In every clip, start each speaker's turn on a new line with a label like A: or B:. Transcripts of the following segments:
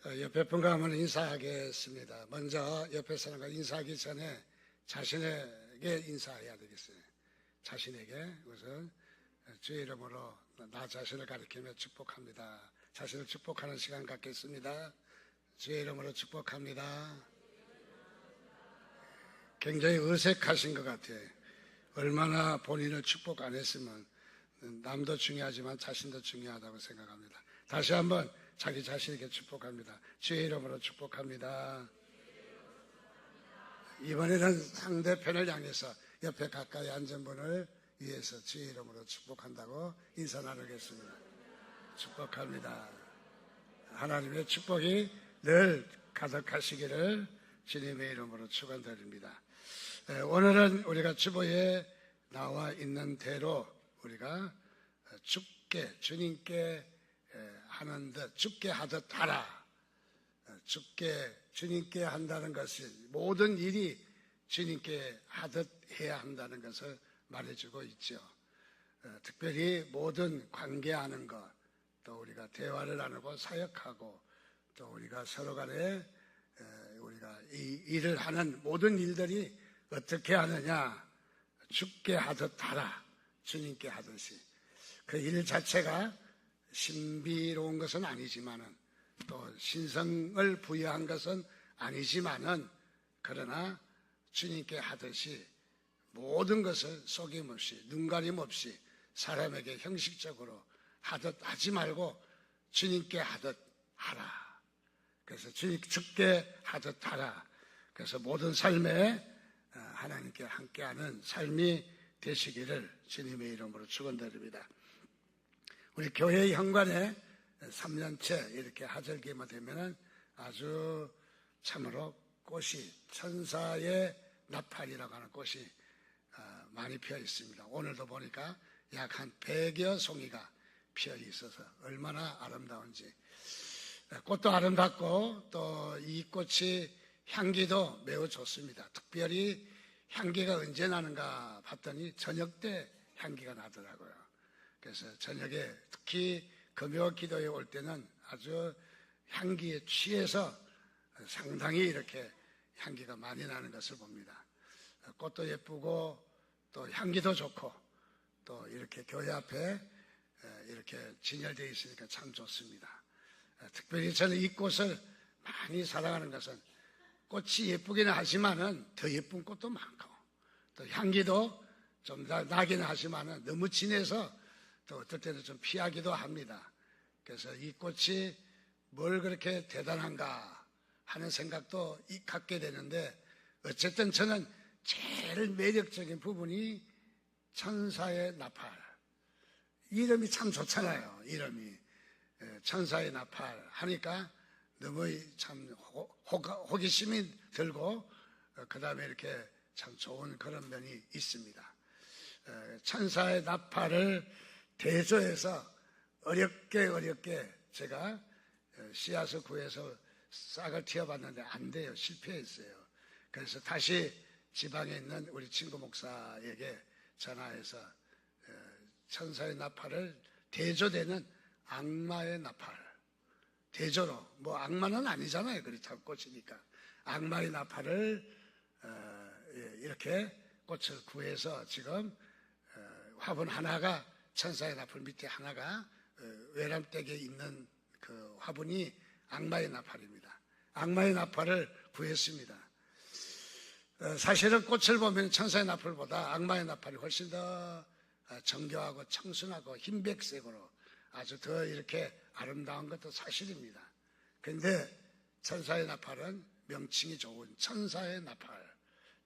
A: 옆에 분과 한번 인사하겠습니다. 먼저 옆에 사람과 인사하기 전에 자신에게 인사해야 되겠어요. 자신에게 우선 주의 이름으로 나 자신을 가리키며 축복합니다. 자신을 축복하는 시간 갖겠습니다. 주의 이름으로 축복합니다. 굉장히 어색하신 것 같아요. 얼마나 본인을 축복 안 했으면 남도 중요하지만 자신도 중요하다고 생각합니다. 다시 한번 자기 자신에게 축복합니다. 주의 이름으로 축복합니다. 이번에는 상대편을 향해서 옆에 가까이 앉은 분을 위해서 주의 이름으로 축복한다고 인사 나누겠습니다. 축복합니다. 하나님의 축복이 늘 가득하시기를 주님의 이름으로 축원드립니다. 오늘은 우리가 주보에 나와 있는 대로 우리가 주께 주님께 하는 듯 주께 하듯 하라. 주께 주님께 한다는 것이 모든 일이 주님께 하듯 해야 한다는 것을 말해주고 있죠. 특별히 모든 관계하는 것, 또 우리가 대화를 나누고 사역하고, 또 우리가 서로 간에 우리가 이 일을 하는 모든 일들이 어떻게 하느냐, 주께 하듯 하라. 주님께 하듯이. 그 일 자체가 신비로운 것은 아니지만은, 또 신성을 부여한 것은 아니지만은, 그러나 주님께 하듯이 모든 것을 속임없이 눈가림 없이 사람에게 형식적으로 하듯 하지 말고 주님께 하듯 하라. 그래서 주께 하듯 하라. 그래서 모든 삶에 하나님께 함께하는 삶이 되시기를 주님의 이름으로 축원드립니다. 우리 교회 현관에 3년째 이렇게 하절기만 되면은 아주 참으로 꽃이 천사의 나팔이라고 하는 꽃이 많이 피어 있습니다. 오늘도 보니까 약 한 100여 송이가 피어 있어서 얼마나 아름다운지. 꽃도 아름답고 또 이 꽃이 향기도 매우 좋습니다. 특별히 향기가 언제 나는가 봤더니 저녁 때 향기가 나더라고요. 그래서 저녁에 특히 금요 기도에 올 때는 아주 향기에 취해서 상당히 이렇게 향기가 많이 나는 것을 봅니다. 꽃도 예쁘고 또 향기도 좋고 또 이렇게 교회 앞에 이렇게 진열되어 있으니까 참 좋습니다. 특별히 저는 이 꽃을 많이 사랑하는 것은 꽃이 예쁘기는 하지만은 더 예쁜 꽃도 많고 또 향기도 좀 나기는 하지만은 너무 진해서 또 어떨 때는 좀 피하기도 합니다. 그래서 이 꽃이 뭘 그렇게 대단한가 하는 생각도 갖게 되는데, 어쨌든 저는 제일 매력적인 부분이 천사의 나팔. 이름이 참 좋잖아요. 이름이 천사의 나팔 하니까 너무 참 호기심이 들고 그 다음에 이렇게 참 좋은 그런 면이 있습니다. 천사의 나팔을 대조해서 어렵게 제가 씨앗을 구해서 싹을 틔워봤는데 안 돼요. 실패했어요. 그래서 다시 지방에 있는 우리 친구 목사에게 전화해서 천사의 나팔을 대조되는 악마의 나팔, 대조로, 뭐 악마는 아니잖아요. 그렇다고 꽃이니까 악마의 나팔을 이렇게 꽃을 구해서 지금 화분 하나가, 천사의 나팔 밑에 하나가 외람댁에 있는 그 화분이 악마의 나팔입니다. 악마의 나팔을 구했습니다. 사실은 꽃을 보면 천사의 나팔보다 악마의 나팔이 훨씬 더 정교하고 청순하고 흰백색으로 아주 더 이렇게 아름다운 것도 사실입니다. 그런데 천사의 나팔은 명칭이 좋은 천사의 나팔,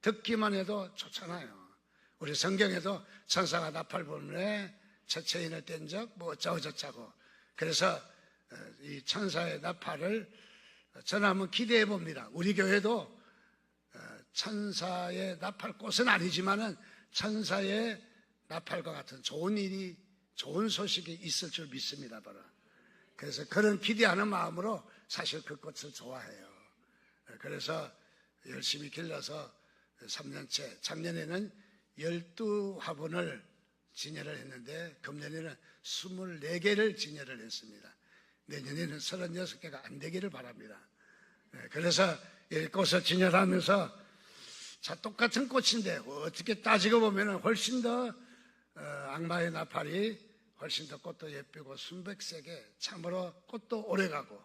A: 듣기만 해도 좋잖아요. 우리 성경에도 천사가 나팔 불매 처체인을 뗀 적 뭐 어쩌고 저쩌고. 그래서 이 천사의 나팔을 저는 한번 기대해 봅니다. 우리 교회도 천사의 나팔꽃은 아니지만은 천사의 나팔과 같은 좋은 일이, 좋은 소식이 있을 줄 믿습니다. 바로. 그래서 그런 기대하는 마음으로 사실 그 꽃을 좋아해요. 그래서 열심히 길러서 3년째, 작년에는 12화분을 진열을 했는데 금년에는 24개를 진열을 했습니다. 내년에는 36개가 안 되기를 바랍니다. 그래서 이 꽃을 진열하면서 자, 똑같은 꽃인데 어떻게 따지고 보면 훨씬 더 악마의 나팔이 훨씬 더 꽃도 예쁘고 순백색에 참으로 꽃도 오래가고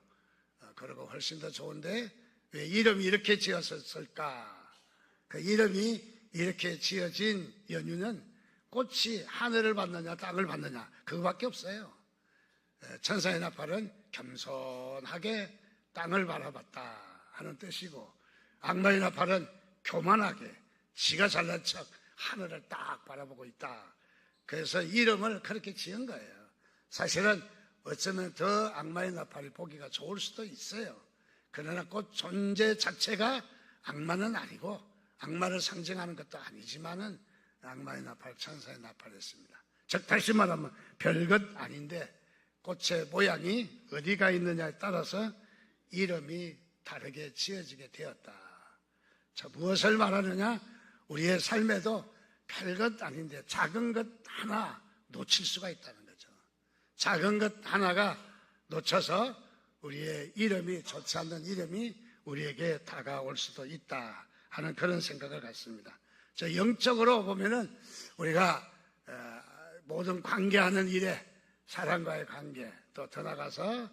A: 그리고 훨씬 더 좋은데 왜 이름이 이렇게 지었을까? 그 이름이 이렇게 지어진 연유는 꽃이 하늘을 받느냐 땅을 받느냐 그거밖에 없어요. 천사의 나팔은 겸손하게 땅을 바라봤다 하는 뜻이고, 악마의 나팔은 교만하게 지가 잘난 척 하늘을 딱 바라보고 있다. 그래서 이름을 그렇게 지은 거예요. 사실은 어쩌면 더 악마의 나팔이 보기가 좋을 수도 있어요. 그러나 꽃 존재 자체가 악마는 아니고 악마를 상징하는 것도 아니지만은 악마의 나팔, 천사의 나팔이었습니다. 즉 다시 말하면 별것 아닌데 꽃의 모양이 어디가 있느냐에 따라서 이름이 다르게 지어지게 되었다. 자, 무엇을 말하느냐? 우리의 삶에도 별것 아닌데 작은 것 하나 놓칠 수가 있다는 거죠. 작은 것 하나가 놓쳐서 우리의 이름이 좋지 않는 이름이 우리에게 다가올 수도 있다 하는 그런 생각을 갖습니다. 저 영적으로 보면은 우리가 모든 관계하는 일에 사람과의 관계, 또 더 나가서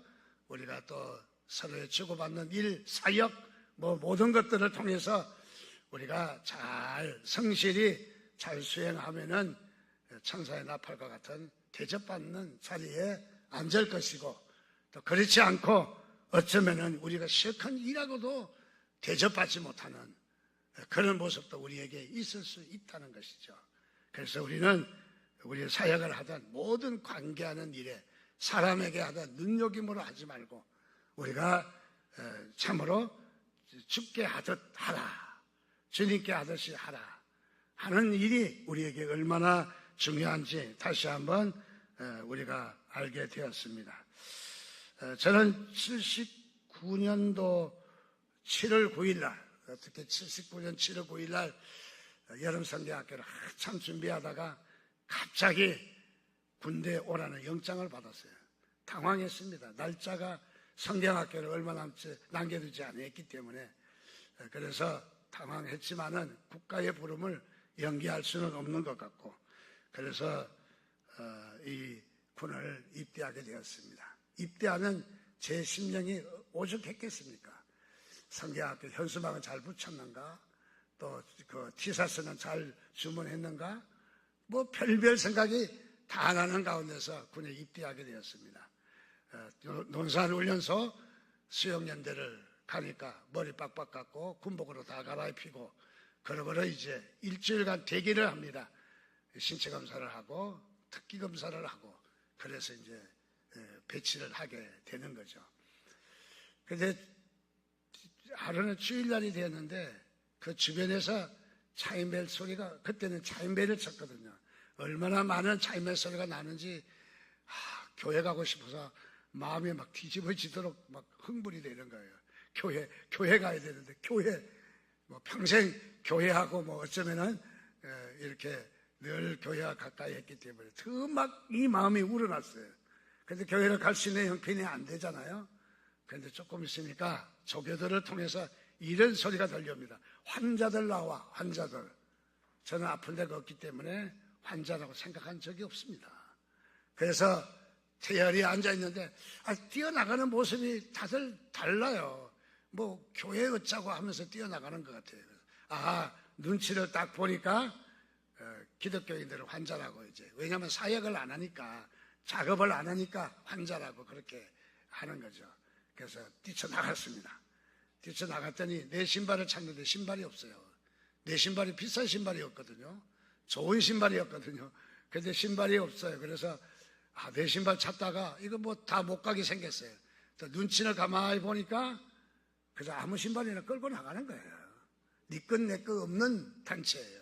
A: 우리가 또 서로의 주고받는 일, 사역, 모든 것들을 통해서 우리가 잘 성실히 잘 수행하면은 천사의 나팔과 같은 대접받는 자리에 앉을 것이고, 또 그렇지 않고 어쩌면은 우리가 실컷 일하고도 대접받지 못하는 그런 모습도 우리에게 있을 수 있다는 것이죠. 그래서 우리는 우리 사역을 하든 모든 관계하는 일에 사람에게 하든 눈여김으로 하지 말고 우리가 참으로 주께 하듯 하라, 주님께 하듯이 하라 하는 일이 우리에게 얼마나 중요한지 다시 한번 우리가 알게 되었습니다. 저는 79년도 7월 9일 날, 특히 79년 7월 9일 날 여름성경학교를 한참 준비하다가 갑자기 군대에 오라는 영장을 받았어요. 당황했습니다. 날짜가 성경학교를 얼마 남겨두지 않았기 때문에. 그래서 당황했지만은 국가의 부름을 연기할 수는 없는 것 같고, 그래서 이 군을 입대하게 되었습니다. 입대하는 제 심령이 오죽했겠습니까? 성경학교 현수막은 잘 붙였는가? 또 그 티셔츠는 잘 주문했는가? 별별 생각이 다 나는 가운데서 군에 입대하게 되었습니다. 논산훈련소 수영연대를 가니까 머리 빡빡 깎고 군복으로 다 갈아입히고 그러고는 이제 일주일간 대기를 합니다. 신체 검사를 하고 특기 검사를 하고, 그래서 이제 배치를 하게 되는 거죠. 그런데 하루는 주일날이 되었는데 그 주변에서 차인벨 소리가, 그때는 차인벨을 쳤거든요. 얼마나 많은 차인벨 소리가 나는지 교회 가고 싶어서 마음이 막 뒤집어지도록 막 흥분이 되는 거예요. 교회 가야 되는데 교회 평생 교회하고 어쩌면은 이렇게 늘 교회와 가까이 했기 때문에 더 막 이 마음이 우러났어요. 그런데 교회를 갈 수 있는 형편이 안 되잖아요. 그런데 조금 있으니까 조교들을 통해서 이런 소리가 들려옵니다. 환자들 나와, 환자들. 저는 아픈 데가 없기 때문에 환자라고 생각한 적이 없습니다. 그래서 태열이 앉아있는데 뛰어나가는 모습이 다들 달라요. 교회 어쩌고 하면서 뛰어나가는 것 같아요. 눈치를 딱 보니까 기독교인들은 환자라고 이제, 왜냐하면 사역을 안 하니까, 작업을 안 하니까 환자라고 그렇게 하는 거죠. 그래서 뛰쳐나갔습니다. 뛰쳐나갔더니 내 신발을 찾는데 신발이 없어요. 내 신발이 비싼 신발이었거든요. 좋은 신발이었거든요. 근데 신발이 없어요. 그래서 내 신발 찾다가 이거 다 못 가게 생겼어요. 눈치를 가만히 보니까 그래서 아무 신발이나 끌고 나가는 거예요. 네 것 내 것 없는 단체예요.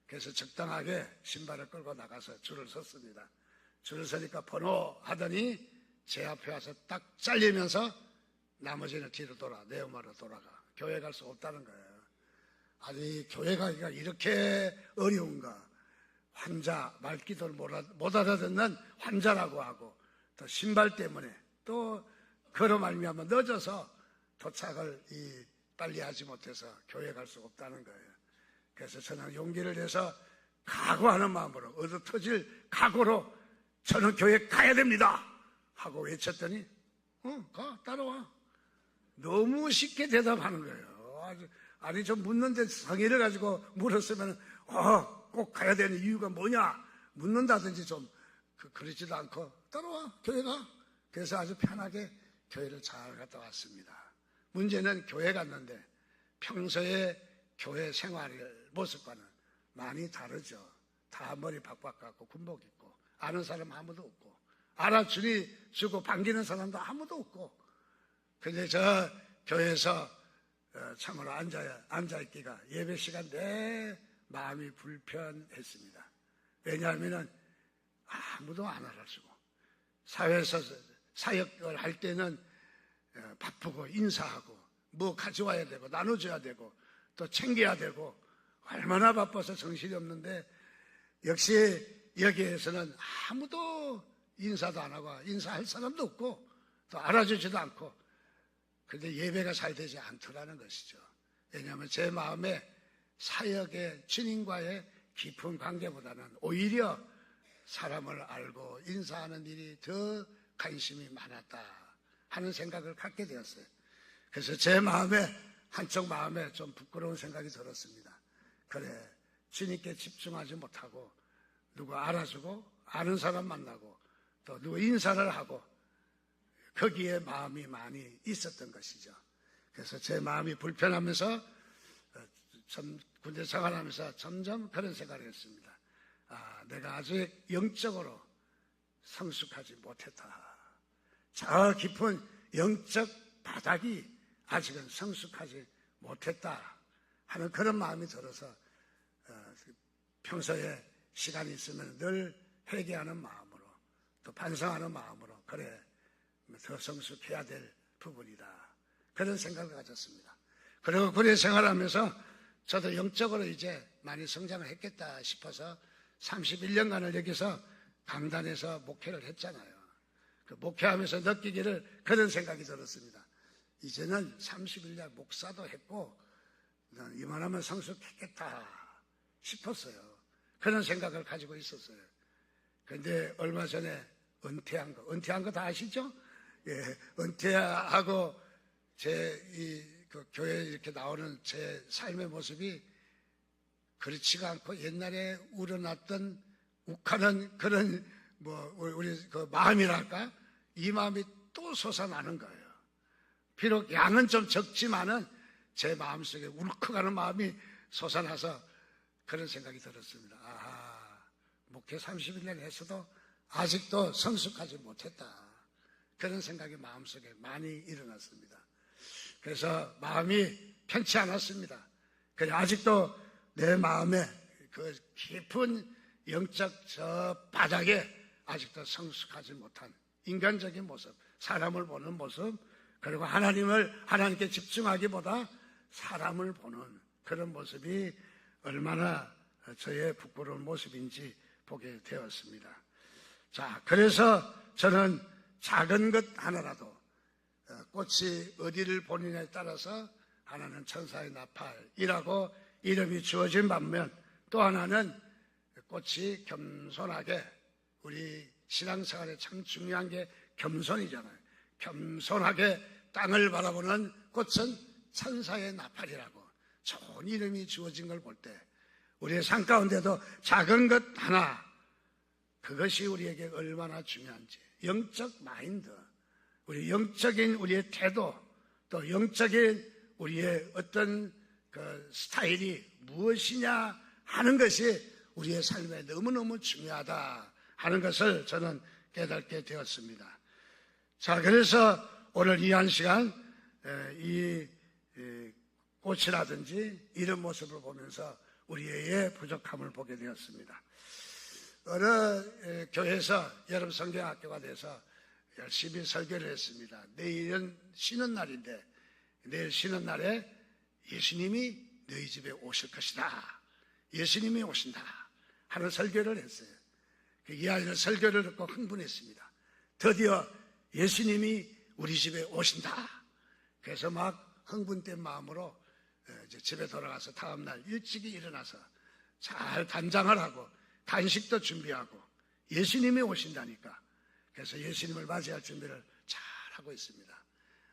A: 그래서 적당하게 신발을 끌고 나가서 줄을 섰습니다. 줄을 서니까 번호 하더니 제 앞에 와서 딱 잘리면서 나머지는 뒤로 돌아, 내 엄마로 돌아가. 교회 갈 수 없다는 거예요. 아니, 교회 가기가 이렇게 어려운가. 환자, 말귀도를 못 알아듣는 환자라고 하고, 또 신발 때문에, 또 그로 말미암아 늦어서 도착을 빨리 하지 못해서 교회 갈 수 없다는 거예요. 그래서 저는 용기를 내서 각오하는 마음으로 얻어 터질 각오로 저는 교회 가야 됩니다 하고 외쳤더니 가 따라와. 너무 쉽게 대답하는 거예요. 아니 좀 묻는데 성의를 가지고 물었으면 꼭 가야 되는 이유가 뭐냐 묻는다든지 좀 그러지도 않고 따라와 교회 가. 그래서 아주 편하게 교회를 잘 갔다 왔습니다. 문제는 교회 갔는데 평소에 교회 생활 모습과는 많이 다르죠. 다 머리 박박 갖고 군복 입고 아는 사람 아무도 없고 알아주고 반기는 사람도 아무도 없고 근데 저 교회에서 참으로 앉아있기가 예배 시간 내 마음이 불편했습니다. 왜냐하면 아무도 안 알아주고 사회에서 사역을 할 때는 바쁘고 인사하고 뭐 가져와야 되고 나눠줘야 되고 또 챙겨야 되고 얼마나 바빠서 정신이 없는데 역시 여기에서는 아무도 인사도 안 하고 인사할 사람도 없고 또 알아주지도 않고 근데 예배가 잘 되지 않더라는 것이죠. 왜냐하면 제 마음에 사역의 주님과의 깊은 관계보다는 오히려 사람을 알고 인사하는 일이 더 관심이 많았다 하는 생각을 갖게 되었어요. 그래서 제 마음에 한쪽 마음에 좀 부끄러운 생각이 들었습니다. 그래 주님께 집중하지 못하고 누구 알아주고 아는 사람 만나고 또 누구 인사를 하고 거기에 마음이 많이 있었던 것이죠. 그래서 제 마음이 불편하면서 군대 생활하면서 점점 그런 생각을 했습니다. 내가 아직 영적으로 성숙하지 못했다. 저 깊은 영적 바닥이 아직은 성숙하지 못했다 하는 그런 마음이 들어서 평소에 시간이 있으면 늘 회개하는 마음으로 또 반성하는 마음으로 그래 더 성숙해야 될 부분이다 그런 생각을 가졌습니다. 그리고 군대 생활하면서 저도 영적으로 이제 많이 성장을 했겠다 싶어서 31년간을 여기서 강단에서 목회를 했잖아요. 그 목회하면서 느끼기를 그런 생각이 들었습니다. 이제는 31년 목사도 했고 이만하면 성숙했겠다 싶었어요. 그런 생각을 가지고 있었어요. 그런데 얼마 전에 은퇴한 거 다 아시죠? 예, 은퇴하고 그 교회에 이렇게 나오는 제 삶의 모습이 그렇지가 않고 옛날에 우러났던 욱하는 그런 우리 그 마음이랄까 이 마음이 또 솟아나는 거예요. 비록 양은 좀 적지만은 제 마음속에 울컥하는 마음이 솟아나서 그런 생각이 들었습니다. 목회 31년 했어도 아직도 성숙하지 못했다. 그런 생각이 마음속에 많이 일어났습니다. 그래서 마음이 편치 않았습니다. 그래 아직도 내 마음에 그 깊은 영적 저 바닥에 아직도 성숙하지 못한 인간적인 모습, 사람을 보는 모습, 그리고 하나님께 집중하기보다 사람을 보는 그런 모습이 얼마나 저의 부끄러운 모습인지 보게 되었습니다. 자, 그래서 저는 작은 것 하나라도 꽃이 어디를 보느냐에 따라서 하나는 천사의 나팔이라고 이름이 주어진 반면 또 하나는 꽃이 겸손하게 우리 신앙생활에 참 중요한 게 겸손이잖아요. 겸손하게 땅을 바라보는 꽃은 천사의 나팔이라고 좋은 이름이 주어진 걸 볼 때 우리의 삶 가운데도 작은 것 하나 그것이 우리에게 얼마나 중요한지 영적 마인드, 우리 영적인 우리의 태도 또 영적인 우리의 어떤 그 스타일이 무엇이냐 하는 것이 우리의 삶에 너무너무 중요하다 하는 것을 저는 깨닫게 되었습니다. 자, 그래서 오늘 이 한 시간 이 꽃이라든지 이런 모습을 보면서 우리의 부족함을 보게 되었습니다. 어느 교회에서 여름 성경학교가 돼서 열심히 설교를 했습니다. 내일은 쉬는 날인데 내일 쉬는 날에 예수님이 너희 집에 오실 것이다. 예수님이 오신다 하는 설교를 했어요. 이 아이는 설교를 듣고 흥분했습니다. 드디어 예수님이 우리 집에 오신다. 그래서 막 흥분된 마음으로 이제 집에 돌아가서 다음날 일찍이 일어나서 잘 단장을 하고 간식도 준비하고 예수님이 오신다니까. 그래서 예수님을 맞이할 준비를 잘 하고 있습니다.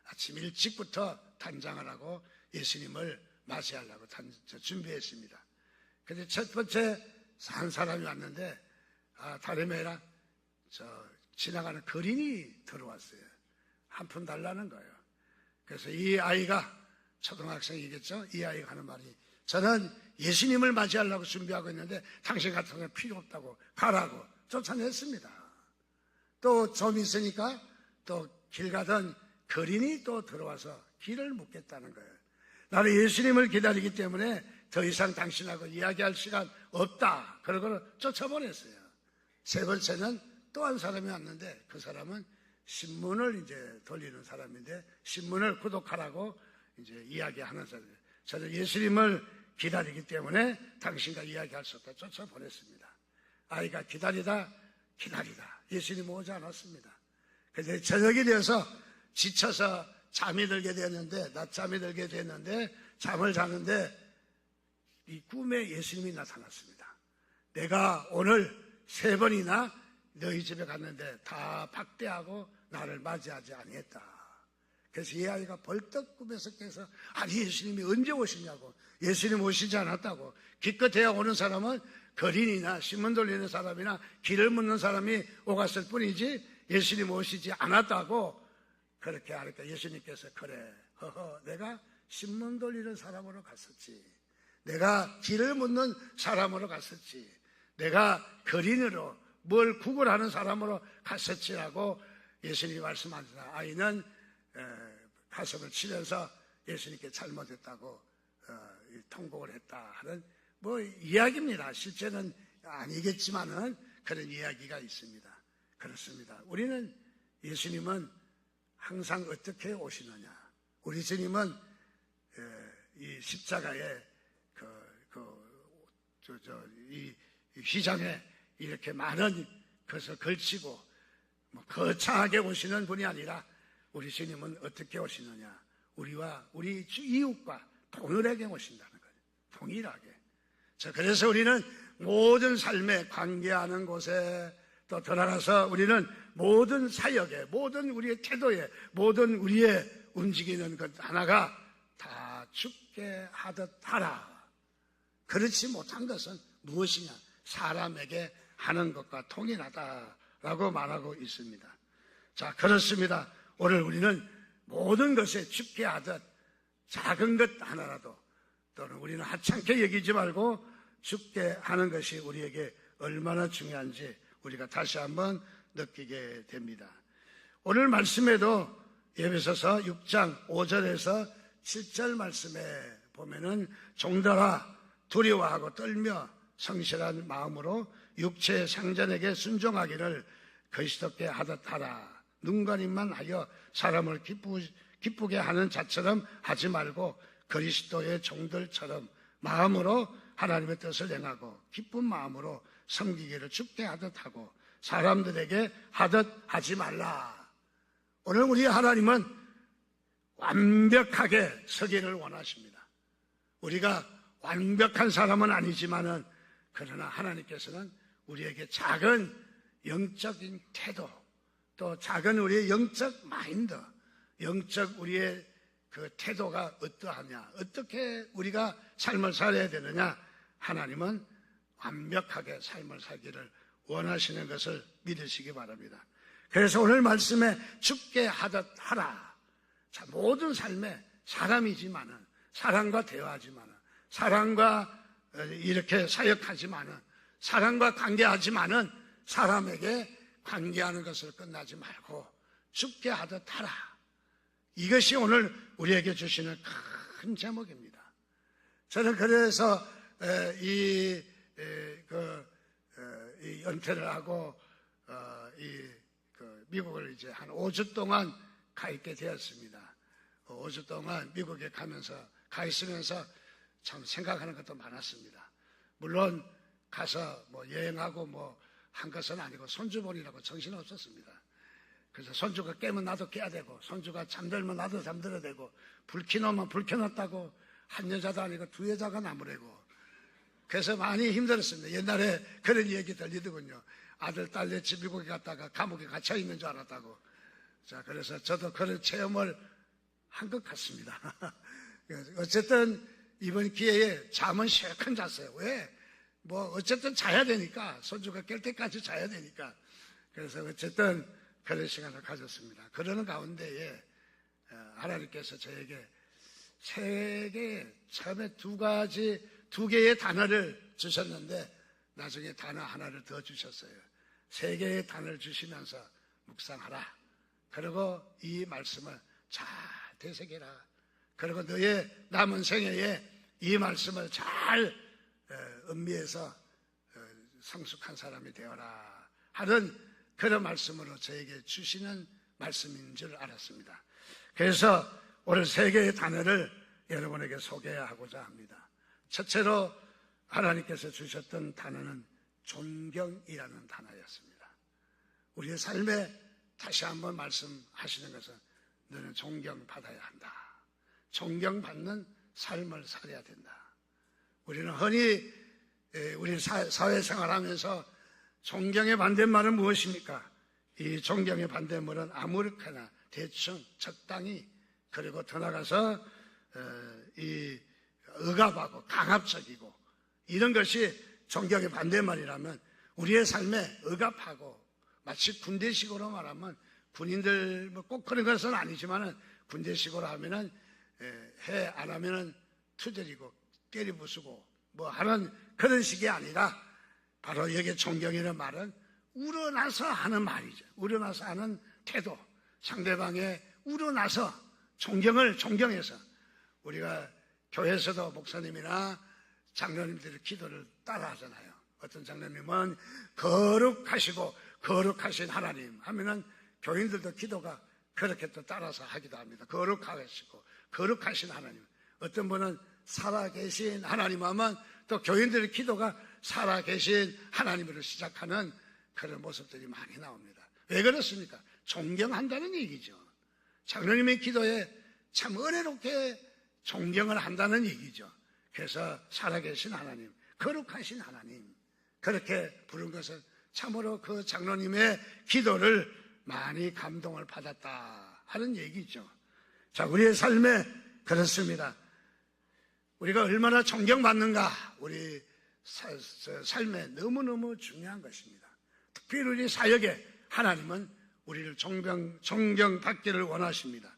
A: 아침 일찍부터 단장을 하고 예수님을 맞이하려고 준비했습니다. 근데 첫 번째 한 사람이 왔는데 다름이 아니라 지나가는 거린이 들어왔어요. 한 푼 달라는 거예요. 그래서 이 아이가 초등학생이겠죠? 이 아이가 하는 말이, 저는 예수님을 맞이하려고 준비하고 있는데 당신 같은 사람 필요 없다고 가라고 쫓아냈습니다. 또 좀 있으니까 또 길 가던 거린이 또 들어와서 길을 묻겠다는 거예요. 나는 예수님을 기다리기 때문에 더 이상 당신하고 이야기할 시간 없다. 그러고 쫓아보냈어요. 세 번째는 또 한 사람이 왔는데 그 사람은 신문을 이제 돌리는 사람인데 신문을 구독하라고 이제 이야기하는 사람이에요. 저는 예수님을 기다리기 때문에 당신과 이야기할 수 없다. 쫓아보냈습니다. 아이가 기다리다 예수님 오지 않았습니다. 그래서 저녁이 되어서 지쳐서 잠이 들게 됐는데, 낮잠이 들게 됐는데, 잠을 자는데 이 꿈에 예수님이 나타났습니다. 내가 오늘 3번이나 너희 집에 갔는데 다 박대하고 나를 맞이하지 아니했다. 그래서 이 아이가 벌떡 꿈에서 깨서, 아니 예수님이 언제 오시냐고, 예수님 오시지 않았다고. 기껏해야 오는 사람은 거린이나 신문 돌리는 사람이나 길을 묻는 사람이 오갔을 뿐이지 예수님 오시지 않았다고 그렇게 하니까 예수님께서, 그래, 내가 신문 돌리는 사람으로 갔었지, 내가 길을 묻는 사람으로 갔었지, 내가 거린으로 뭘 구걸하는 사람으로 갔었지라고 예수님이 말씀하시나, 아이는 가슴을 치면서 예수님께 잘못했다고 통곡을 했다 하는 이야기입니다. 실제는 아니겠지만은 그런 이야기가 있습니다. 그렇습니다. 우리는 예수님은 항상 어떻게 오시느냐? 우리 주님은 이 십자가에 이 휘장에 이렇게 많은 것을 걸치고 거창하게 오시는 분이 아니라 우리 주님은 어떻게 오시느냐? 우리와 우리 이웃과 동일하게 오신다는 거예요. 동일하게. 그래서 우리는 모든 삶에 관계하는 곳에 또 돌아가서 우리는 모든 사역에, 모든 우리의 태도에, 모든 우리의 움직이는 것 하나가 다 죽게 하듯 하라. 그렇지 못한 것은 무엇이냐? 사람에게 하는 것과 동일하다라고 말하고 있습니다. 자, 그렇습니다. 오늘 우리는 모든 것에 죽게 하듯 작은 것 하나라도, 또는 우리는 하찮게 여기지 말고 죽게 하는 것이 우리에게 얼마나 중요한지 우리가 다시 한번 느끼게 됩니다. 오늘 말씀에도 에베소서 6장 5절에서 7절 말씀에 보면은, 종들아 두려워하고 떨며 성실한 마음으로 육체의 상전에게 순종하기를 그리스도께 하듯 하라. 눈과 입만 하여 사람을 기쁘게 하는 자처럼 하지 말고 그리스도의 종들처럼 마음으로 하나님의 뜻을 행하고 기쁜 마음으로 섬기기를 죽게 하듯 하고 사람들에게 하듯 하지 말라. 오늘 우리 하나님은 완벽하게 서기를 원하십니다. 우리가 완벽한 사람은 아니지만은, 그러나 하나님께서는 우리에게 작은 영적인 태도, 또 작은 우리의 영적 마인드, 영적 우리의 그 태도가 어떠하냐, 어떻게 우리가 삶을 살아야 되느냐, 하나님은 완벽하게 삶을 살기를 원하시는 것을 믿으시기 바랍니다. 그래서 오늘 말씀에 죽게 하듯 하라. 자, 모든 삶에 사람이지만은, 사람과 대화하지만은, 사람과 이렇게 사역하지만은, 사람과 관계하지만은 사람에게 관계하는 것을 끝나지 말고 죽게 하듯 하라. 이것이 오늘 우리에게 주시는 큰 제목입니다. 저는 그래서 이 은퇴를 하고 미국을 이제 한 5주 동안 가 있게 되었습니다. 5주 동안 미국에 가 있으면서 참 생각하는 것도 많았습니다. 물론 가서 여행하고 한 것은 아니고 손주본이라고 정신없었습니다. 그래서 손주가 깨면 나도 깨야 되고, 손주가 잠들면 나도 잠들어야 되고, 불 켜놓으면 불 켜놨다고 한 여자도 아니고 두 여자가 나무래고. 그래서 많이 힘들었습니다. 옛날에 그런 얘기 들리더군요. 아들, 딸내 집이고기 갔다가 감옥에 갇혀 있는 줄 알았다고. 자, 그래서 저도 그런 체험을 한 것 같습니다. 어쨌든 이번 기회에 잠은 실컷 잤어요. 왜? 뭐 어쨌든 자야 되니까, 손주가 깰 때까지 자야 되니까. 그래서 어쨌든 그런 시간을 가졌습니다. 그러는 가운데에 하나님께서 저에게 처음에 두 개의 단어를 주셨는데 나중에 단어 하나를 더 주셨어요. 3개의 단어를 주시면서 묵상하라. 그리고 이 말씀을 잘 되새겨라. 그리고 너의 남은 생애에 이 말씀을 잘 음미해서 성숙한 사람이 되어라 하는 그런 말씀으로 저에게 주시는 말씀인 줄 알았습니다. 그래서 오늘 3개의 단어를 여러분에게 소개하고자 합니다. 첫째로 하나님께서 주셨던 단어는 존경이라는 단어였습니다. 우리의 삶에 다시 한번 말씀하시는 것은 너는 존경받아야 한다. 존경받는 삶을 살아야 된다. 우리는 흔히 우리 사회생활하면서 존경의 반대말은 무엇입니까? 이 존경의 반대말은 아무렇게나 대충 적당히, 그리고 더 나가서 이 억압하고 강압적이고 이런 것이 존경의 반대말이라면, 우리의 삶에 억압하고 마치 군대식으로 말하면, 군인들 뭐 꼭 그런 것은 아니지만은 군대식으로 하면은 해 안 하면은 투절이고 때리부수고 뭐 하는 그런 식이 아니라, 바로 여기 존경이라는 말은 우러나서 하는 말이죠. 우러나서 하는 태도, 상대방의 우러나서 존경해서. 우리가 교회에서도 목사님이나 장로님들의 기도를 따라 하잖아요. 어떤 장로님은 거룩하시고 거룩하신 하나님 하면은 교인들도 기도가 그렇게 또 따라서 하기도 합니다. 거룩하시고 거룩하신 하나님. 어떤 분은 살아계신 하나님 하면 또 교인들의 기도가 살아계신 하나님으로 시작하는 그런 모습들이 많이 나옵니다. 왜 그렇습니까? 존경한다는 얘기죠. 장로님의 기도에 참 은혜롭게 존경을 한다는 얘기죠. 그래서 살아계신 하나님, 거룩하신 하나님, 그렇게 부른 것은 참으로 그 장로님의 기도를 많이 감동을 받았다 하는 얘기죠. 자, 우리의 삶에 그렇습니다. 우리가 얼마나 존경받는가, 우리 삶에 너무너무 중요한 것입니다. 특별히 우리 사역에 하나님은 우리를 존경받기를 원하십니다.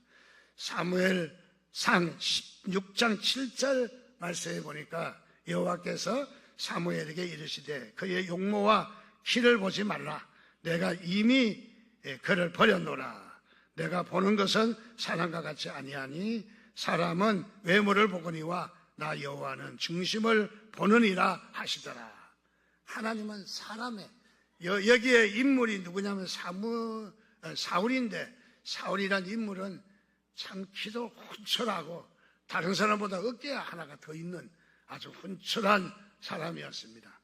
A: 사무엘상 16장 7절 말씀에 보니까 여호와께서 사무엘에게 이르시되 그의 용모와 키를 보지 말라. 내가 이미 그를 버렸노라. 내가 보는 것은 사람과 같이 아니하니 사람은 외모를 보거니와 나 여호와는 중심을 보느니라 하시더라. 하나님은 사람의, 여기에 인물이 누구냐면 사울인데, 사울이란 인물은 참 키도 훤칠하고 다른 사람보다 어깨 하나가 더 있는 아주 훤칠한 사람이었습니다.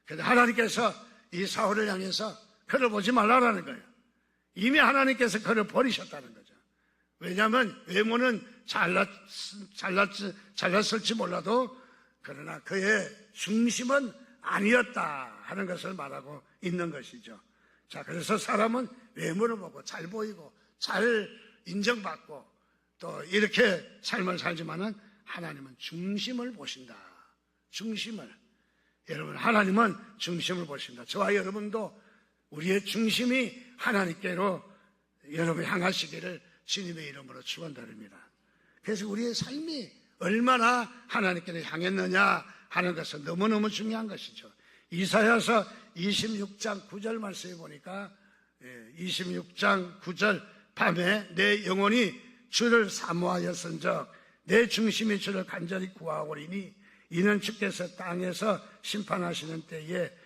A: 그런데 하나님께서 이 사울을 향해서 그를 보지 말라라는 거예요. 이미 하나님께서 그를 버리셨다는 거죠. 왜냐하면 외모는 잘났을지 몰라도 그러나 그의 중심은 아니었다 하는 것을 말하고 있는 것이죠. 자, 그래서 사람은 외모를 보고 잘 보이고 잘 인정받고 또 이렇게 삶을 살지만은 하나님은 중심을 보신다. 중심을. 여러분, 하나님은 중심을 보신다. 저와 여러분도 우리의 중심이 하나님께로 여러분 향하시기를 주님의 이름으로 축원드립니다. 그래서 우리의 삶이 얼마나 하나님께로 향했느냐 하는 것은 너무너무 중요한 것이죠. 이사야서 26장 9절 말씀에 보니까 26장 9절 밤에 내 영혼이 주를 사모하였은즉 내 중심이 주를 간절히 구하오리니 이는 주께서 땅에서 심판하시는 때에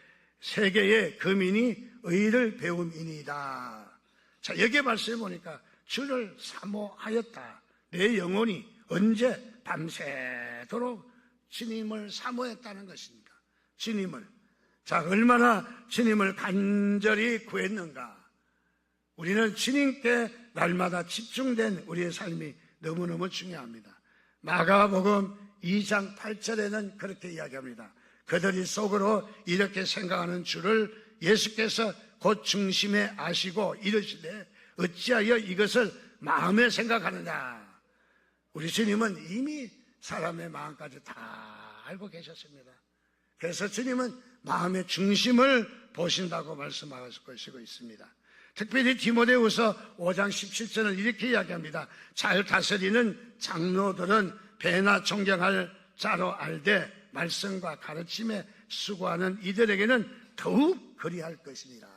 A: 세계의 거민이 의를 배움이니이다. 자, 여기에 말씀해 보니까 주를 사모하였다. 내 영혼이 언제? 밤새도록 주님을 사모했다는 것입니다. 주님을. 자, 얼마나 주님을 간절히 구했는가. 우리는 주님께 날마다 집중된 우리의 삶이 너무너무 중요합니다. 마가복음 2장 8절에는 그렇게 이야기합니다. 그들이 속으로 이렇게 생각하는 줄을 예수께서 곧 중심에 아시고 이르시되 어찌하여 이것을 마음에 생각하느냐. 우리 주님은 이미 사람의 마음까지 다 알고 계셨습니다. 그래서 주님은 마음의 중심을 보신다고 말씀하시고 있습니다. 특별히 디모데후서 5장 17절은 이렇게 이야기합니다. 잘 다스리는 장로들은 배나 존경할 자로 알되 말씀과 가르침에 수고하는 이들에게는 더욱 그리할 것이니라.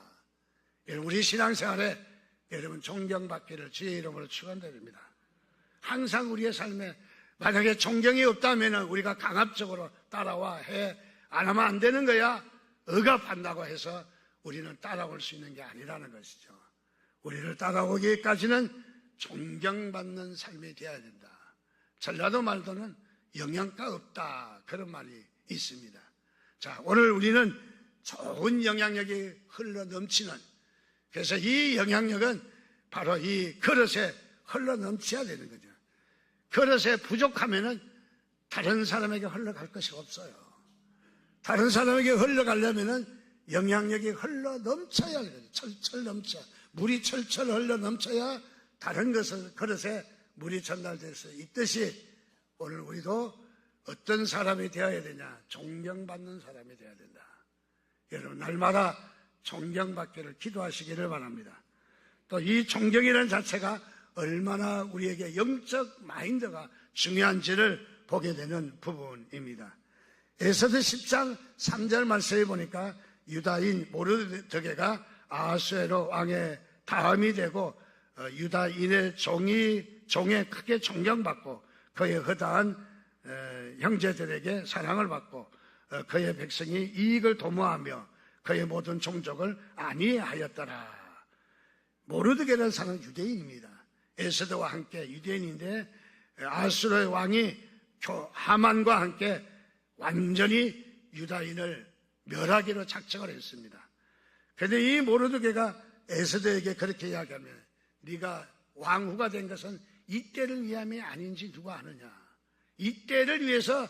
A: 우리 신앙생활에 여러분 존경받기를 주의 이름으로 축원드립니다. 항상 우리의 삶에 만약에 존경이 없다면 우리가 강압적으로 따라와 안 하면 안 되는 거야 억압한다고 해서 우리는 따라올 수 있는 게 아니라는 것이죠. 우리를 따라오기까지는 존경받는 삶이 되어야 된다. 전라도 말도는 영양가 없다 그런 말이 있습니다. 자, 오늘 우리는 좋은 영향력이 흘러 넘치는, 그래서 이 영향력은 바로 이 그릇에 흘러 넘쳐야 되는 거죠. 그릇에 부족하면은 다른 사람에게 흘러갈 것이 없어요. 다른 사람에게 흘러가려면은 영향력이 흘러 넘쳐야 해요. 철철 넘쳐. 물이 철철 흘러 넘쳐야 다른 것을 그릇에 물이 전달될 수 있듯이 오늘 우리도 어떤 사람이 되어야 되냐? 존경받는 사람이 되어야 된다. 여러분 날마다 존경받기를 기도하시기를 바랍니다. 또 이 존경이라는 자체가 얼마나 우리에게 영적 마인드가 중요한지를 보게 되는 부분입니다. 에스더 10장 3절 말씀에 보니까 유다인 모르드게가 아하수에로 왕의 다음이 되고 유다인의 종에 크게 존경받고 그의 허다한 형제들에게 사랑을 받고 그의 백성이 이익을 도모하며 그의 모든 종족을 안위하였더라. 모르드게라는 사람은 유대인입니다. 에스더와 함께 유대인인데 아수르의 왕이 하만과 함께 완전히 유다인을 멸하기로 작정을 했습니다. 그런데 이 모르드게가 에스더에게 그렇게 이야기하면 네가 왕후가 된 것은 이 때를 위함이 아닌지 누가 아느냐. 이 때를 위해서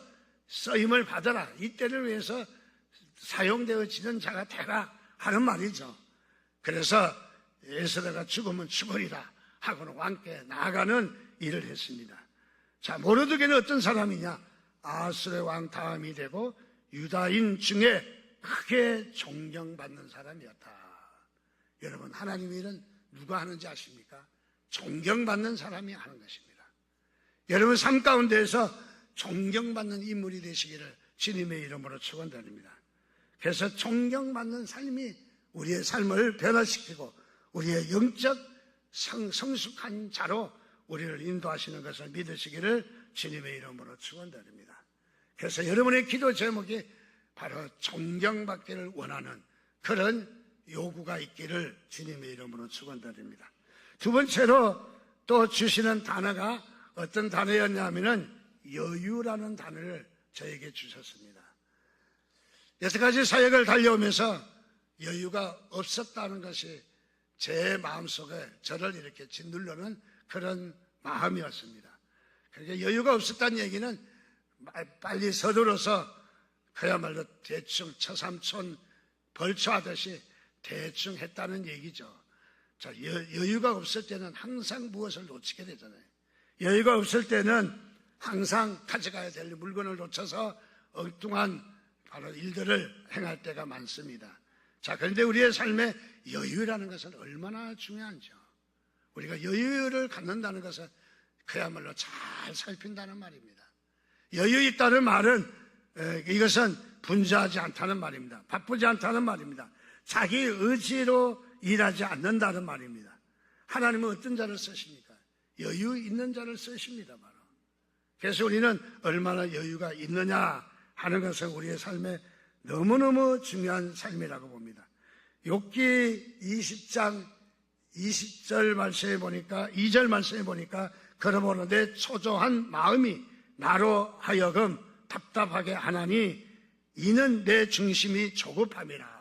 A: 쓰임을 받아라. 이 때를 위해서 사용되어지는 자가 되라 하는 말이죠. 그래서 에스더가 죽으면 죽으리라 하고는 왕께 나아가는 일을 했습니다. 자, 모르드게는 어떤 사람이냐? 아수르의 왕 다음이 되고 유다인 중에 크게 존경받는 사람이었다. 여러분 하나님의 일은 누가 하는지 아십니까? 존경받는 사람이 하는 것입니다. 여러분 삶 가운데에서 존경받는 인물이 되시기를 주님의 이름으로 축원드립니다. 그래서 존경받는 삶이 우리의 삶을 변화시키고 우리의 영적 성숙한 자로 우리를 인도하시는 것을 믿으시기를 주님의 이름으로 축원드립니다. 그래서 여러분의 기도 제목이 바로 존경받기를 원하는 그런 요구가 있기를 주님의 이름으로 축원드립니다. 두 번째로 또 주시는 단어가 어떤 단어였냐면은 여유라는 단어를 저에게 주셨습니다. 여태까지 사역을 달려오면서 여유가 없었다는 것이 제 마음속에 저를 이렇게 짓누르는 그런 마음이었습니다. 그러니까 여유가 없었다는 얘기는 빨리 서둘러서 그야말로 대충 처삼촌 벌초하듯이 대충 했다는 얘기죠. 자, 여유가 없을 때는 항상 무엇을 놓치게 되잖아요. 여유가 없을 때는 항상 가져가야 될 물건을 놓쳐서 엉뚱한 바로 일들을 행할 때가 많습니다. 자, 그런데 우리의 삶에 여유라는 것은 얼마나 중요한지요. 우리가 여유를 갖는다는 것은 그야말로 잘 살핀다는 말입니다. 여유 있다는 말은 이것은 분주하지 않다는 말입니다. 바쁘지 않다는 말입니다. 자기 의지로 일하지 않는다는 말입니다. 하나님은 어떤 자를 쓰십니까? 여유 있는 자를 쓰십니다. 바로. 그래서 우리는 얼마나 여유가 있느냐 하는 것은 우리의 삶에 너무너무 중요한 삶이라고 봅니다. 욥기 20장 20절 말씀에 보니까 2절 말씀에 보니까 그러므로 내 초조한 마음이 나로 하여금 답답하게 하나니 이는 내 중심이 조급함이라.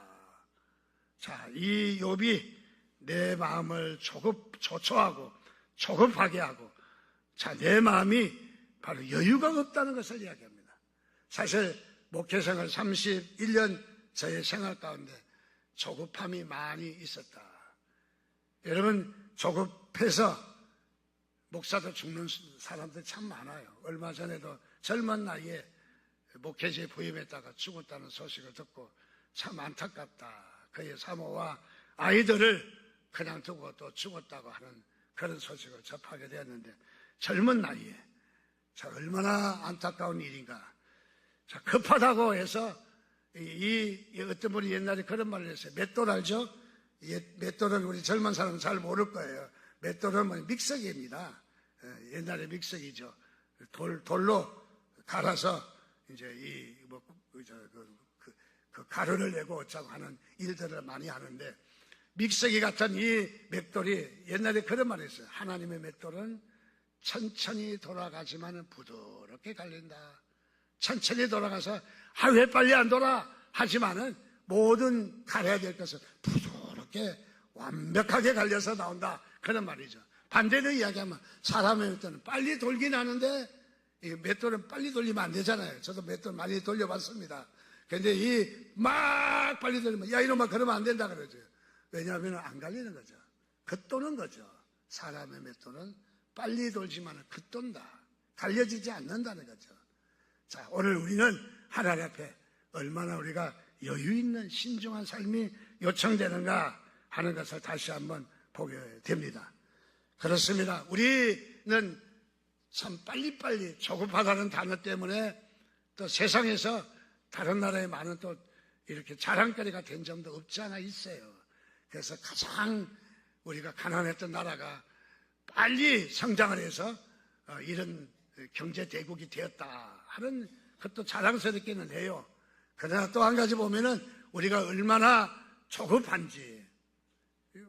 A: 자, 이 욥이 내 마음을 초초하고 조급하게 하고, 자, 내 마음이 바로 여유가 없다는 것을 이야기합니다. 사실 목회생활 31년 저의 생활 가운데 조급함이 많이 있었다. 여러분, 조급해서 목사도 죽는 사람들 참 많아요. 얼마 전에도 젊은 나이에 목회지에 부임했다가 죽었다는 소식을 듣고 참 안타깝다. 그의 사모와 아이들을 그냥 두고 또 죽었다고 하는 그런 소식을 접하게 되었는데, 젊은 나이에 자, 얼마나 안타까운 일인가. 자, 급하다고 해서 어떤 분이 옛날에 그런 말을 했어요. 맷돌 알죠? 맷돌은 우리 젊은 사람은 잘 모를 거예요. 맷돌은 믹서기입니다. 옛날에 믹서기죠. 돌로 갈아서 이제 그 가루를 내고 어쩌고 하는 일들을 많이 하는데, 믹서기 같은 이 맷돌이 옛날에 그런 말을 했어요. 하나님의 맷돌은 천천히 돌아가지만 부드럽게 갈린다. 천천히 돌아가서 왜 빨리 안 돌아? 하지만은 모든 갈아야 될 것은 부드럽게 완벽하게 갈려서 나온다. 그런 말이죠. 반대로 이야기하면 사람의 맷돌은 빨리 돌긴 하는데, 이 맷돌은 빨리 돌리면 안 되잖아요. 저도 맷돌 많이 돌려봤습니다. 근데 막 빨리 돌리면, 야, 이놈아, 그러면 안 된다 그러죠. 왜냐하면 안 갈리는 거죠. 겉도는 거죠. 사람의 맷돌은 빨리 돌지만 겉돈다. 갈려지지 않는다는 거죠. 자, 오늘 우리는 하나님 앞에 얼마나 우리가 여유 있는 신중한 삶이 요청되는가 하는 것을 다시 한번 보게 됩니다. 그렇습니다. 우리는 참 빨리빨리 조급하다는 단어 때문에 또 세상에서 다른 나라에 많은 또 이렇게 자랑거리가 된 점도 없지 않아 있어요. 그래서 가장 우리가 가난했던 나라가 빨리 성장을 해서 이런 경제 대국이 되었다 하는 것도 자랑스럽기는 해요. 그러나 또 한 가지 보면은 우리가 얼마나 조급한지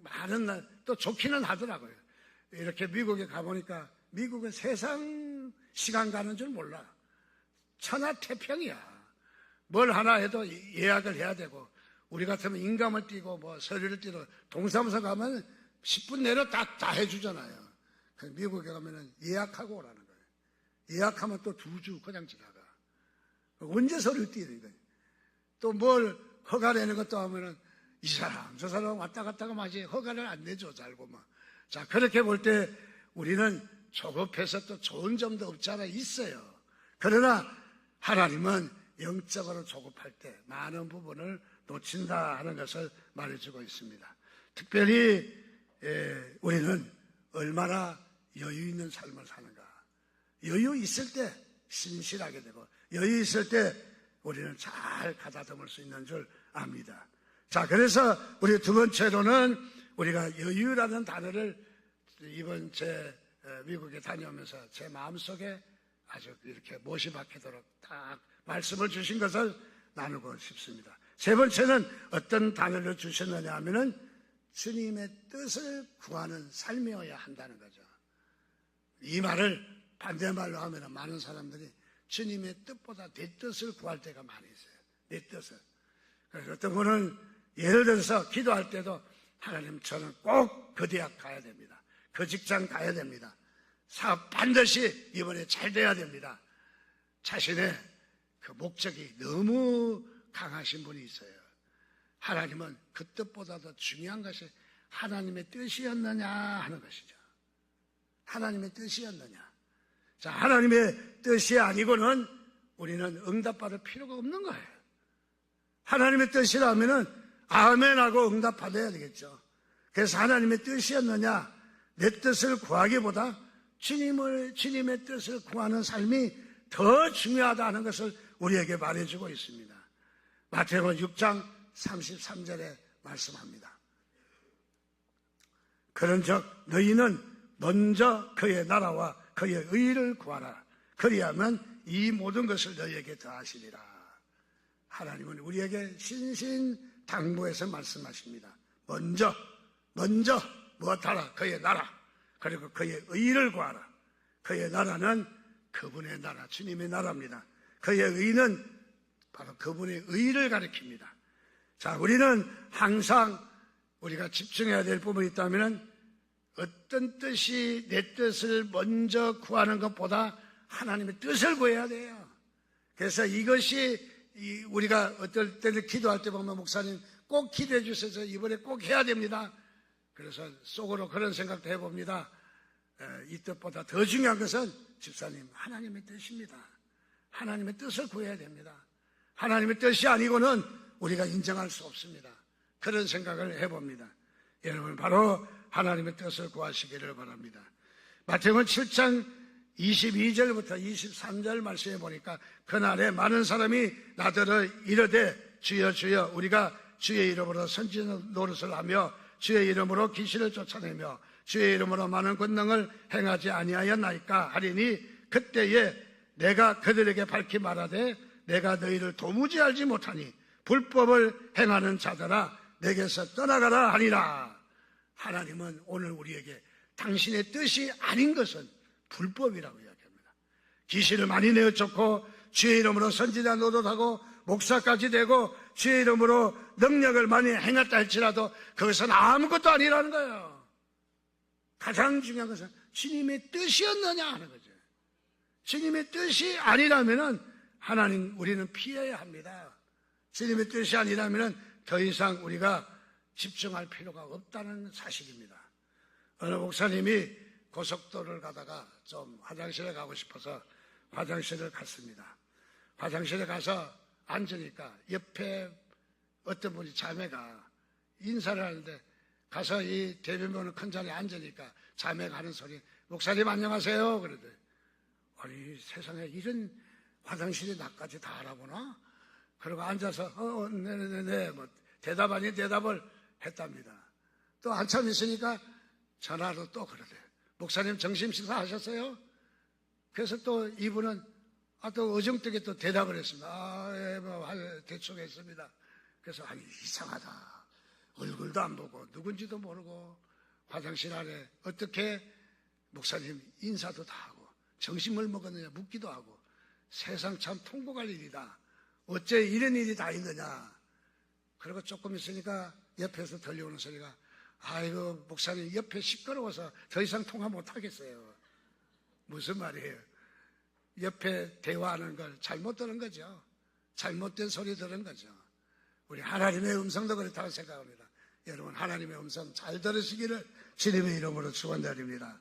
A: 많은 또 좋기는 하더라고요. 이렇게 미국에 가보니까 미국은 세상 시간 가는 줄 몰라. 천하태평이야. 뭘 하나 해도 예약을 해야 되고, 우리 같으면 인감을 띄고 뭐 서류를 띄고 동사무소 가면 10분 내로 다 해주잖아요. 미국에 가면은 예약하고 오라는 거예요. 예약하면 또 2주 그냥 지나가. 언제 서류를 띄는 거예요. 또 뭘 허가내는 것도 하면은 이 사람 저 사람 왔다 갔다가 마치 허가를 안 내줘, 잘 보면. 자, 그렇게 볼 때 우리는 조급해서 또 좋은 점도 없지 않아 있어요. 그러나 하나님은 영적으로 조급할 때 많은 부분을 놓친다 하는 것을 말해주고 있습니다. 특별히 우리는 얼마나 여유 있는 삶을 사는가. 여유 있을 때 신실하게 되고, 여유 있을 때 우리는 잘 가다듬을 수 있는 줄 압니다. 자, 그래서 우리 두 번째로는 우리가 여유라는 단어를 이번 미국에 다녀오면서 제 마음속에 아주 이렇게 못이 박히도록 딱 말씀을 주신 것을 나누고 싶습니다. 세 번째는 어떤 단어를 주셨느냐 하면은 주님의 뜻을 구하는 삶이어야 한다는 거죠. 이 말을 반대말로 하면 많은 사람들이 주님의 뜻보다 내 뜻을 구할 때가 많이 있어요. 내 뜻을. 그래서 어떤 분은 예를 들어서 기도할 때도 하나님, 저는 꼭 그 대학 가야 됩니다. 그 직장 가야 됩니다. 사업 반드시 이번에 잘 돼야 됩니다. 자신의 그 목적이 너무 강하신 분이 있어요. 하나님은 그 뜻보다 더 중요한 것이 하나님의 뜻이었느냐 하는 것이죠. 하나님의 뜻이었느냐. 자, 하나님의 뜻이 아니고는 우리는 응답받을 필요가 없는 거예요. 하나님의 뜻이라면은 아멘하고 응답받아야 되겠죠. 그래서 하나님의 뜻이었느냐, 내 뜻을 구하기보다 주님의 뜻을 구하는 삶이 더 중요하다는 것을 우리에게 말해주고 있습니다. 마태복음 6장 33절에 말씀합니다. 그런즉 너희는 먼저 그의 나라와 그의 의를 구하라. 그리하면 이 모든 것을 너희에게 더하시리라. 하나님은 우리에게 신신당부해서 말씀하십니다. 먼저 무엇하라? 그의 나라, 그리고 그의 의를 구하라. 그의 나라는 그분의 나라, 주님의 나라입니다. 그의 의는 바로 그분의 의를 가리킵니다. 자, 우리는 항상 우리가 집중해야 될 부분이 있다면 어떤 뜻이 내 뜻을 먼저 구하는 것보다 하나님의 뜻을 구해야 돼요. 그래서 이것이 우리가 어떨 때는 기도할 때 보면 목사님 꼭 기도해 주셔서 이번에 꼭 해야 됩니다. 그래서 속으로 그런 생각도 해봅니다. 이 뜻보다 더 중요한 것은 집사님 하나님의 뜻입니다. 하나님의 뜻을 구해야 됩니다. 하나님의 뜻이 아니고는 우리가 인정할 수 없습니다. 그런 생각을 해봅니다. 여러분 바로 하나님의 뜻을 구하시기를 바랍니다. 마태복음 7장 22절부터 23절 말씀해 보니까 그날에 많은 사람이 나더러 이르되 주여 주여 우리가 주의 이름으로 선지 노릇을 하며 주의 이름으로 귀신을 쫓아내며 주의 이름으로 많은 권능을 행하지 아니하였나이까 하리니 그때에 내가 그들에게 밝히 말하되 내가 너희를 도무지 알지 못하니 불법을 행하는 자들아 내게서 떠나가라 하니라. 하나님은 오늘 우리에게 당신의 뜻이 아닌 것은 불법이라고 이야기합니다. 귀신을 많이 내어쫓고 주의 이름으로 선지자 노릇하고 목사까지 되고 주의 이름으로 능력을 많이 행했다 할지라도 그것은 아무것도 아니라는 거예요. 가장 중요한 것은 주님의 뜻이었느냐 하는 거죠. 주님의 뜻이 아니라면은 하나님 우리는 피해야 합니다. 주님의 뜻이 아니라면은 더 이상 우리가 집중할 필요가 없다는 사실입니다. 어느 목사님이 고속도로를 가다가 좀 화장실에 가고 싶어서 화장실을 갔습니다. 화장실에 가서 앉으니까 옆에 어떤 분이 자매가 인사를 하는데 가서 이 대변보는 큰 자리에 앉으니까 자매가 하는 소리 목사님 안녕하세요 그러더니 아니 세상에 이런 화장실이 나까지 다 알아보나? 그러고 앉아서 네네네 뭐 대답 아닌 대답을 했답니다. 또 한참 있으니까 전화로 또 그러대요. 목사님 점심 식사 하셨어요? 그래서 또 이분은 또 어정뜨게 또 대답을 했습니다. 예, 뭐 대충 했습니다. 그래서 아니 이상하다. 얼굴도 안 보고 누군지도 모르고 화장실 안에 어떻게 목사님 인사도 다 하고 점심을 먹었느냐 묻기도 하고 세상 참 통곡할 일이다. 어째 이런 일이 다 있느냐. 그리고 조금 있으니까 옆에서 들려오는 소리가 아이고 목사님 옆에 시끄러워서 더 이상 통화 못하겠어요. 무슨 말이에요? 옆에 대화하는 걸 잘못 들은 거죠. 잘못된 소리 들은 거죠. 우리 하나님의 음성도 그렇다고 생각합니다. 여러분 하나님의 음성 잘 들으시기를 주님의 이름으로 축원드립니다.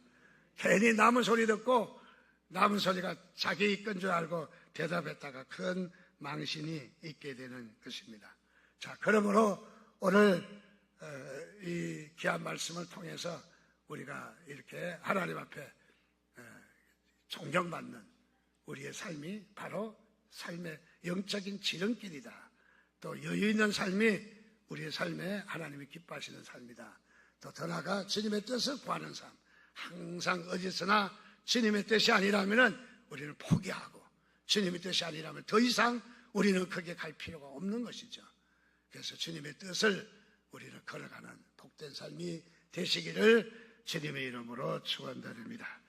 A: 괜히 남의 소리 듣고 남의 소리가 자기 건 줄 알고 대답했다가 큰 망신이 있게 되는 것입니다. 자, 그러므로 오늘 이 귀한 말씀을 통해서 우리가 이렇게 하나님 앞에 존경받는 우리의 삶이 바로 삶의 영적인 지름길이다. 또 여유 있는 삶이 우리의 삶에 하나님이 기뻐하시는 삶이다. 또 더 나아가 주님의 뜻을 구하는 삶. 항상 어디서나 주님의 뜻이 아니라면 우리는 포기하고 주님의 뜻이 아니라면 더 이상 우리는 거기에 갈 필요가 없는 것이죠. 그래서 주님의 뜻을 우리는 걸어가는 복된 삶이 되시기를 주님의 이름으로 축원드립니다.